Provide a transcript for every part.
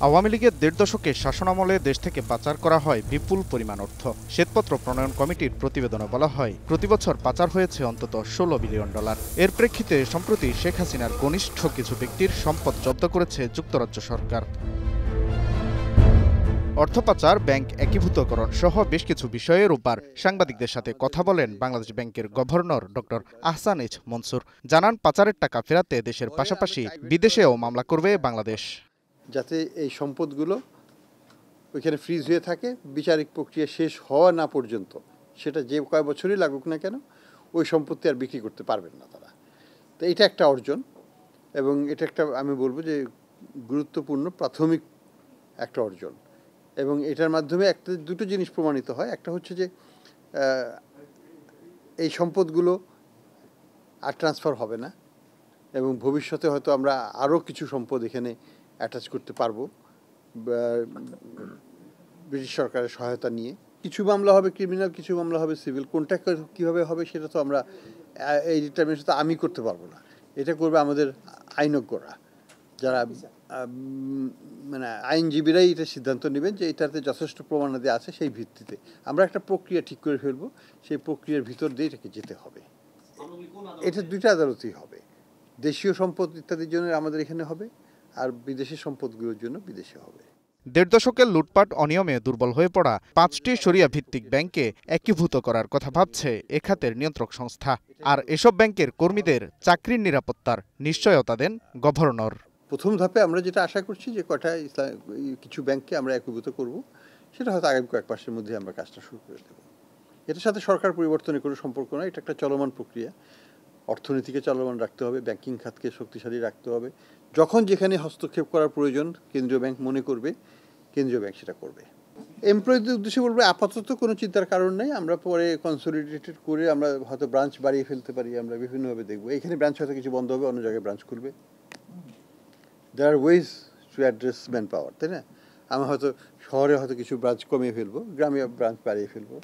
আওয়ামী লীগের ১.৫ দশকের শাসনামলে দেশ থেকে পাচার করা হয় বিপুল পরিমাণ অর্থ। শ্বেতপত্র প্রণয়ন কমিটির প্রতিবেদনে বলা হয়, প্রতিবছর পাচার হয়েছে অন্তত $16 বিলিয়ন। এর প্রেক্ষিতে সম্প্রতি শেখ হাসিনার ঘনিষ্ঠ কিছু ব্যক্তির সম্পদ জব্দ করেছে যুক্তরাজ্য সরকার। অর্থ পাচার, ব্যাংক একীভূতকরণ সহ বেশ কিছু বিষয়ে রোববার সাংবাদিকদের সাথে কথা বলেন বাংলাদেশ ব্যাংকের governor doctor Ahsan H Mansur. জানান, পাচারের টাকা ফেরাতে দেশের পাশাপাশি বিদেশেও মামলা করবে বাংলাদেশ, যাতে এই সম্পদগুলো ওইখানে ফ্রিজ হয়ে থাকে, বিচারিক প্রক্রিয়া শেষ হওয়া না পর্যন্ত, সেটা যে কয় বছরই লাগুক না কেন, ওই সম্পত্তি আর বিক্রি করতে পারবেন না তারা। তো এটা একটা অর্জন, এবং এটা একটা আমি বলবো যে গুরুত্বপূর্ণ প্রাথমিক একটা অর্জন। এবং এটার মাধ্যমে দুটো জিনিস প্রমাণিত হয়। একটা হচ্ছে যে এই সম্পদগুলো আর ট্রান্সফার হবে না, এবং ভবিষ্যতে হয়তো আমরা আরও কিছু সম্পদ এখানে অ্যাটাচ করতে পারবো ব্রিটিশ সরকারের সহায়তা নিয়ে। কিছু মামলা হবে ক্রিমিনাল, কিছু মামলা হবে সিভিল। কোনটা কীভাবে হবে সেটা তো আমরা এই ডিটারমিনেশন তো আমি করতে পারবো না, এটা করবে আমাদের আইনজ্ঞরা, যারা মানে আইনজীবীরাই এটা সিদ্ধান্ত নেবেন যে এটাতে যথেষ্ট প্রমাণাদি আছে। সেই ভিত্তিতে আমরা একটা প্রক্রিয়া ঠিক করে ফেলবো, সেই প্রক্রিয়ার ভিতর দিয়ে এটাকে যেতে হবে। এটা দুইটা আদালতই হবে, দেশীয় সম্পদ ইত্যাদির জন্য আমাদের এখানে হবে, আর বিদেশি সম্পদগুলোর জন্য বিদেশে হবে। ১.৫ দশকের লুটপাট অনিয়মে দুর্বল হয়ে পড়া ৫টি শরিয়া ভিত্তিক ব্যাংকে একীভূত করার কথা ভাবছে এ খাতের নিয়ন্ত্রক সংস্থা। আর এসব ব্যাংকের কর্মীদের চাকরির নিরাপত্তার নিশ্চয়তা দেন গভর্নর। প্রথম ধাপে আমরা যেটা আশা করছি যে কটা কিছু ব্যাংককে আমরা একীভূত করব, সেটা হয়তো আগামী কয়েক মাসের মধ্যে আমরা কাজটা শুরু করে দেব। এটার সাথে সরকার পরিবর্তনের কোনো সম্পর্ক নয়, এটা একটা চলমান প্রক্রিয়া। অর্থনীতিকে চলমান রাখতে হবে, ব্যাংকিং খাতকে শক্তিশালী রাখতে হবে। যখন যেখানে হস্তক্ষেপ করার প্রয়োজন কেন্দ্রীয় ব্যাংক মনে করবে, কেন্দ্রীয় ব্যাংক সেটা করবে। এমপ্লয়িদের উদ্দেশ্যে বলবো, আপাতত কোনো চিন্তার কারণ নেই। আমরা পরে কনসলিডেটেড করে আমরা হয়তো ব্রাঞ্চ বাড়িয়ে ফেলতে পারি, আমরা বিভিন্নভাবে দেখবো। এখানে ব্রাঞ্চ হয়তো কিছু বন্ধ হবে, অন্য জায়গায় ব্রাঞ্চ খুলবে। There are ways to address manpower, তাই না? আমরা হয়তো শহরে হয়তো কিছু ব্রাঞ্চ কমিয়ে ফেলবো, গ্রামে ব্রাঞ্চ বাড়িয়ে ফেলবো,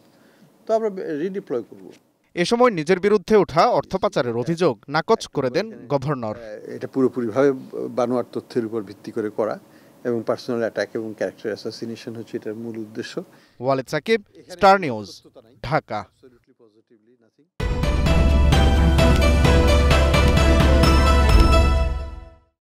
তো আমরা রিডিপ্লয় করবো। এ সময় নিজের বিরুদ্ধে ওঠা অর্থ পাচারের অভিযোগ নাকচ করে দেন গভর্নর। এটা পুরোপুরিভাবে বানোয়ার তথ্যের উপর ভিত্তি করে করা, এবং পার্সোনাল অ্যাটাক এবং ক্যারেক্টার অ্যাসাসিনেশন হচ্ছে এটার মূল উদ্দেশ্য। Waled Sakib, star news, Dhaka.